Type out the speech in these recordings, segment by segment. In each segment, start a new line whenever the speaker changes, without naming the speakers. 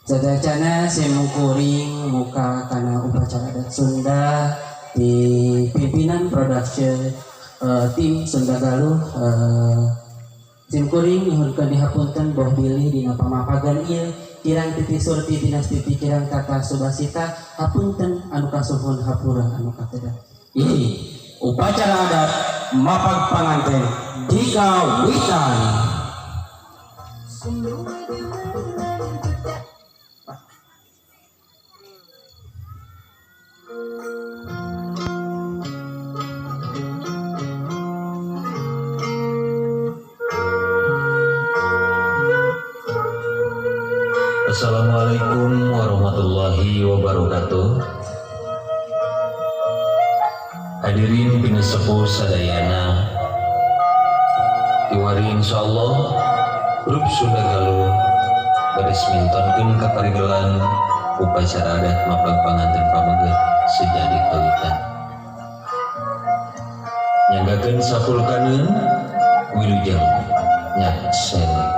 Sadayana simkuring muka kana upacara adat Sunda di pimpinan production tim Sunda Galuh simkuring nyuhunkeun dihapunten boh bilih dina pamapagan ieu kirang titi surti dinastiti kirang kata subasita hapunten anu kasuhun hapura anu kateda.
Ini upacara adat mapag panganten digawitan.
Assalamualaikum warahmatullahi wabarakatuh. Hadirin pinisepuh sadayana, kiwari insyaallah grup Sunda Galuh baris mintonkeun kaparigelan upacara adat mapag panganten pameget sejadi kawitan. Nyanggakeun sapulkaneun wilujeng nyak sele.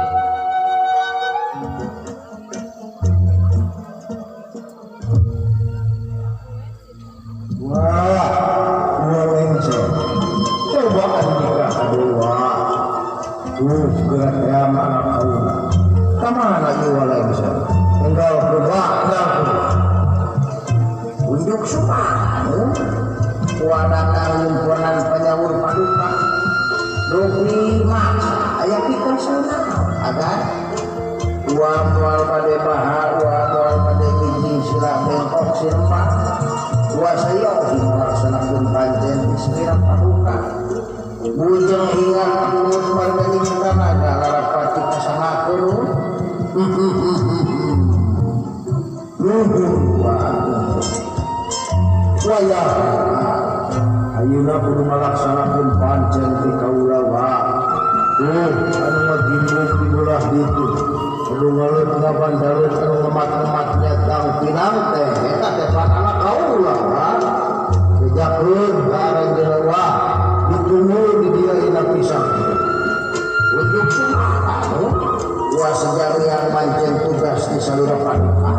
Ayeuna kudu ngalaksanakeun pancen ti kaula wa. Anu ngagimuk di belah ditu. Kudu ngaleut ngabandareut anu ngemat-ngematnya tang pinang teh eta teh anak kaula wa. Bejakeun ka aranjeun wa ditunggu di dieu ina pisah. Ujug sumaha wa sajarian pancen tugas di salura paduka.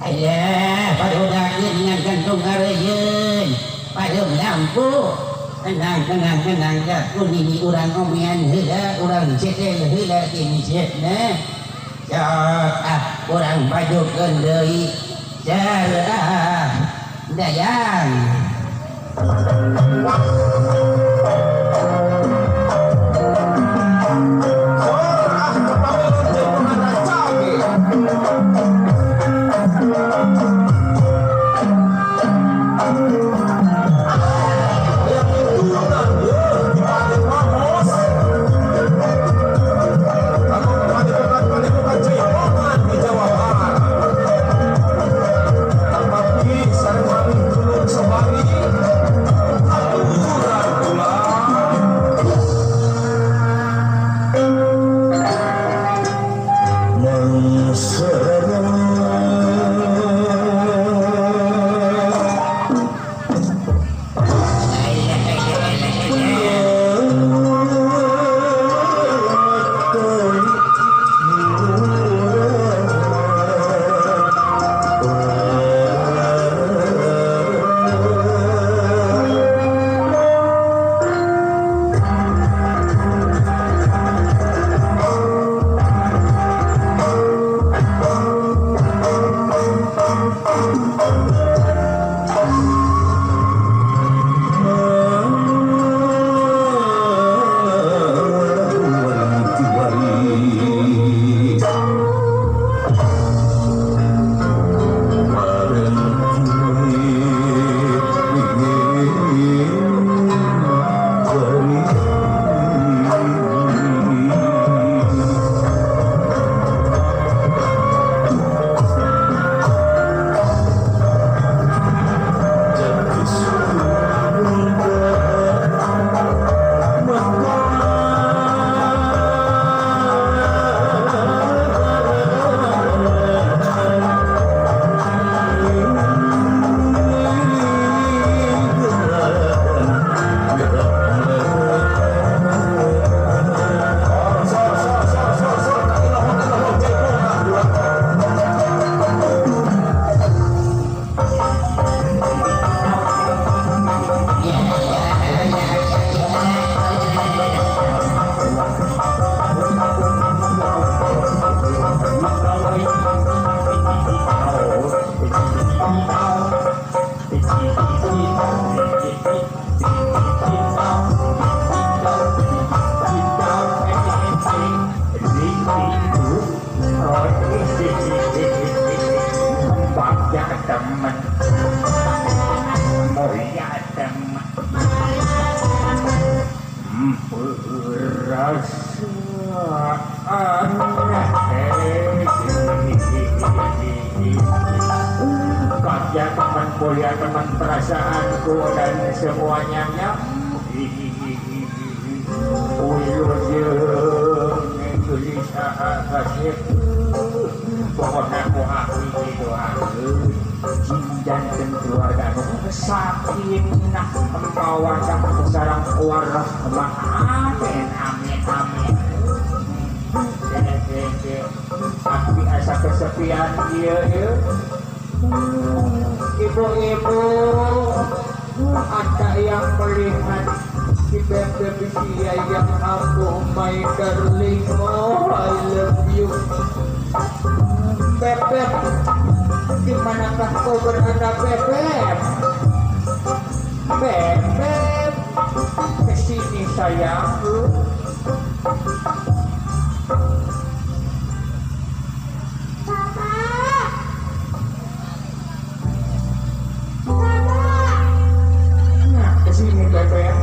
Ayah, padudak dengan gantung ngareyeun. Padung lampu. Tenang ya. Ini urang omian heula, urang cedel heula kini cedna. Sok urang pajukeun deui. Jar dayang.
teman mulia teman kerja teman mulia teman perasaanku dan semuanya Indonesia kasih pokoknya aku itu janten keluarga nu sakinah mawaddah sareng warahmah amin amin amin tapi asa kesepian ieu ibu-ibu ada yang melihat si bebek dia yang aku my darling oh I love you bebek dimanakah kau berada bebek bebek kesini sayang nah kesini bebek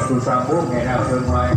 aku sambung enak semua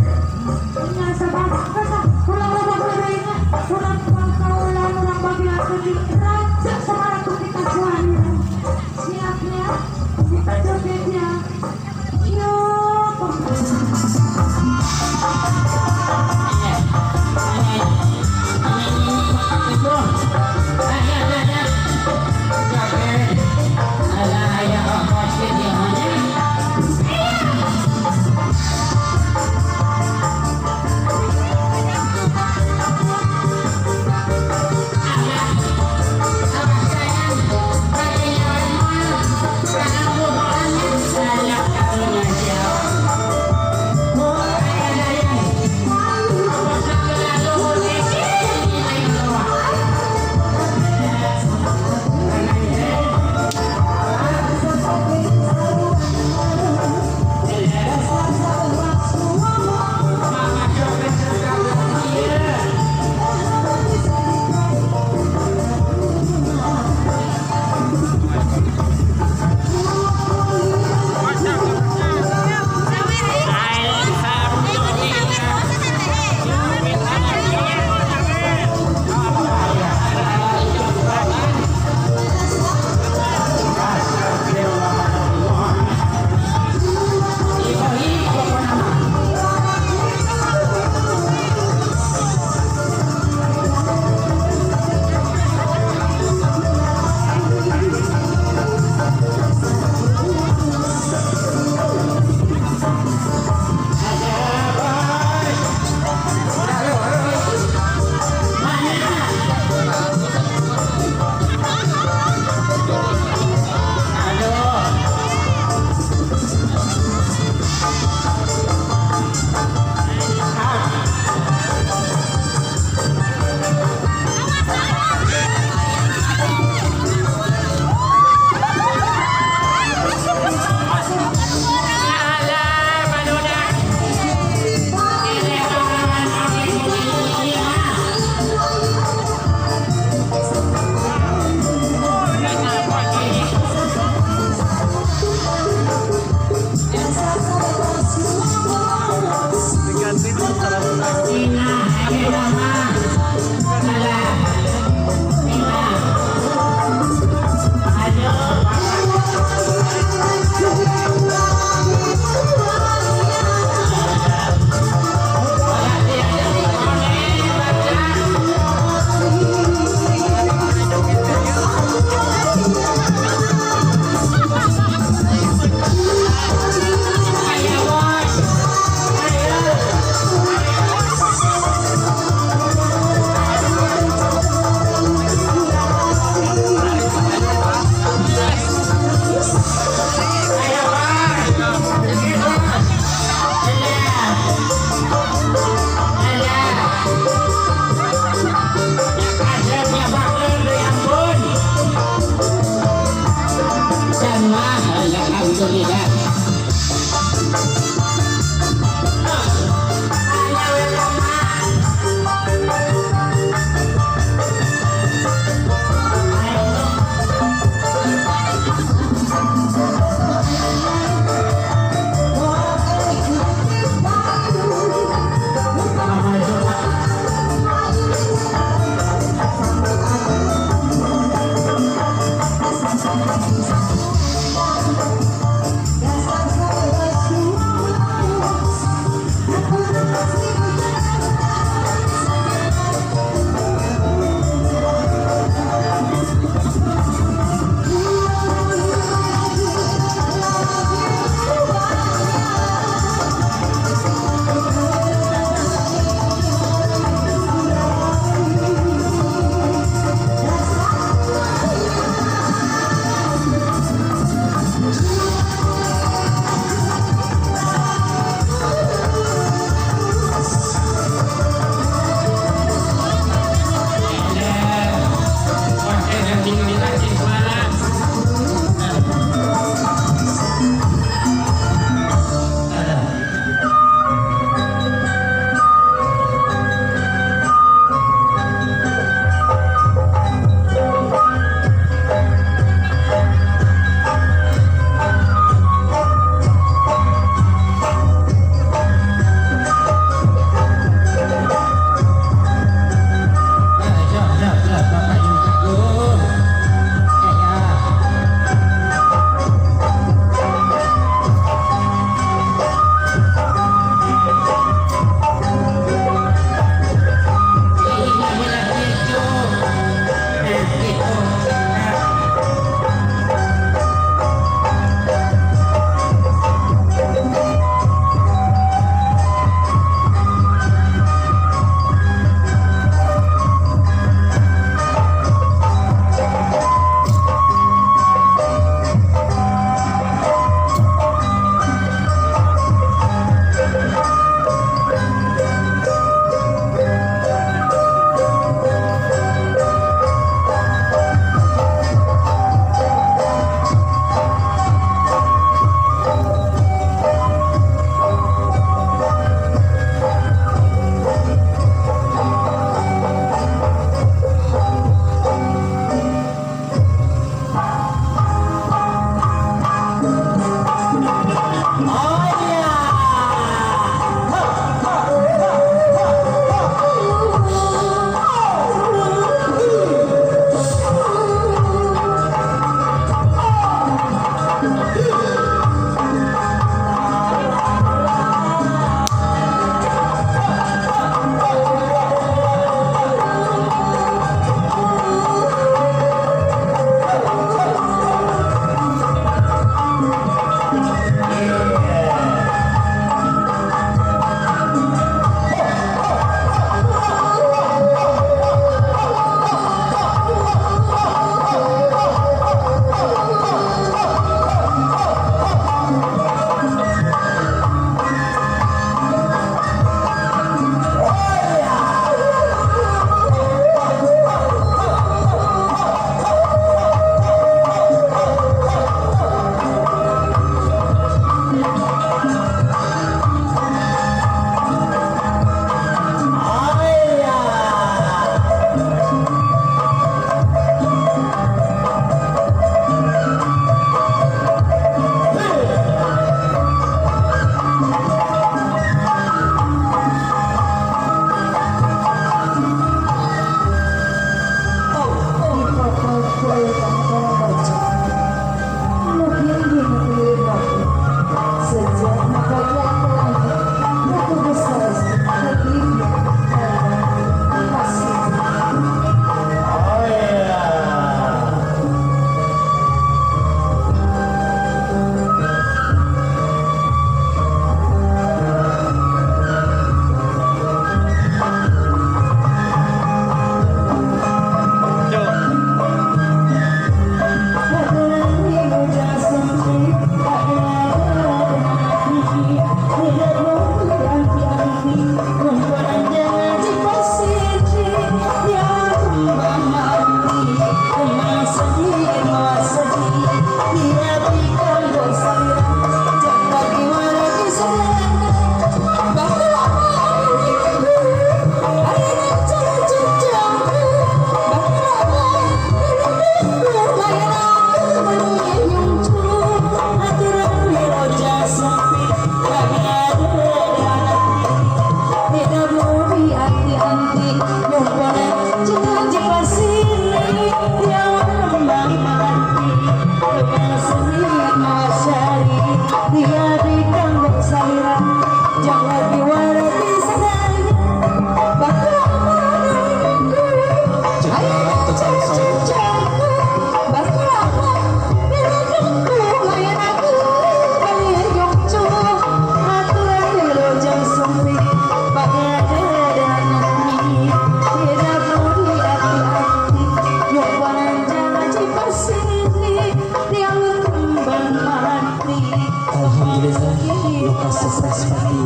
surprise party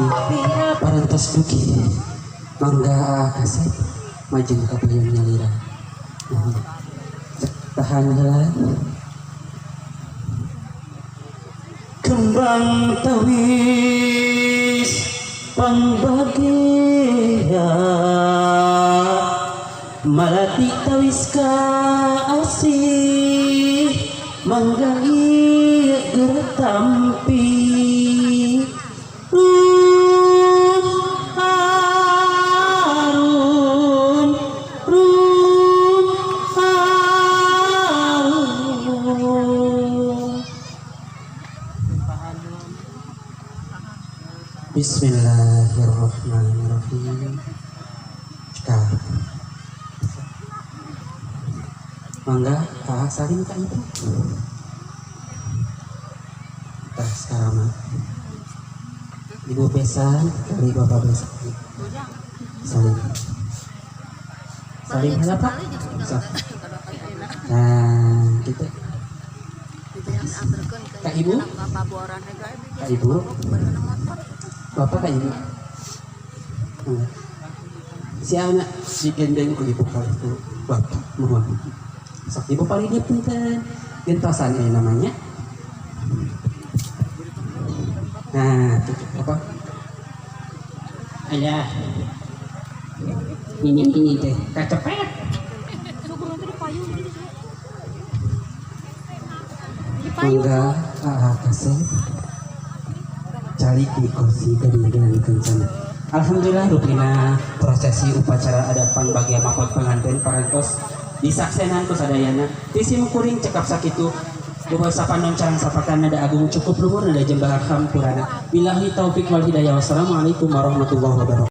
parantos duki mangga kasih majeng ka payun nyalira. Tahan heula. Kembang tawis pangbagia malati tawis ka asih manggai gertampi harum Bismillahirrahmanirrahim. Sekarang mangga salim ka itu. Sekarang mah ibu pesan dari bapak pesan salim ada pak. Nah kita kak ibu bapak kak ibu si anak si gendeng ku ibu kali itu bapak mohon sok ibu paling dia punten gentasan ini namanya. Nah itu apa ayah ini teh kacepet mangga kasih cari di kursi dengan kencana. Alhamdulillah rupina prosesi upacara adat pangbagia makot pengantin parantos disaksenan ku sadayana tisim kuring cekap sakitu bahwa sapanon carang sapakan nada agung cukup luhur nada jembahar hampurana billahi taufik wal hidayah wassalamualaikum warahmatullahi wabarakatuh.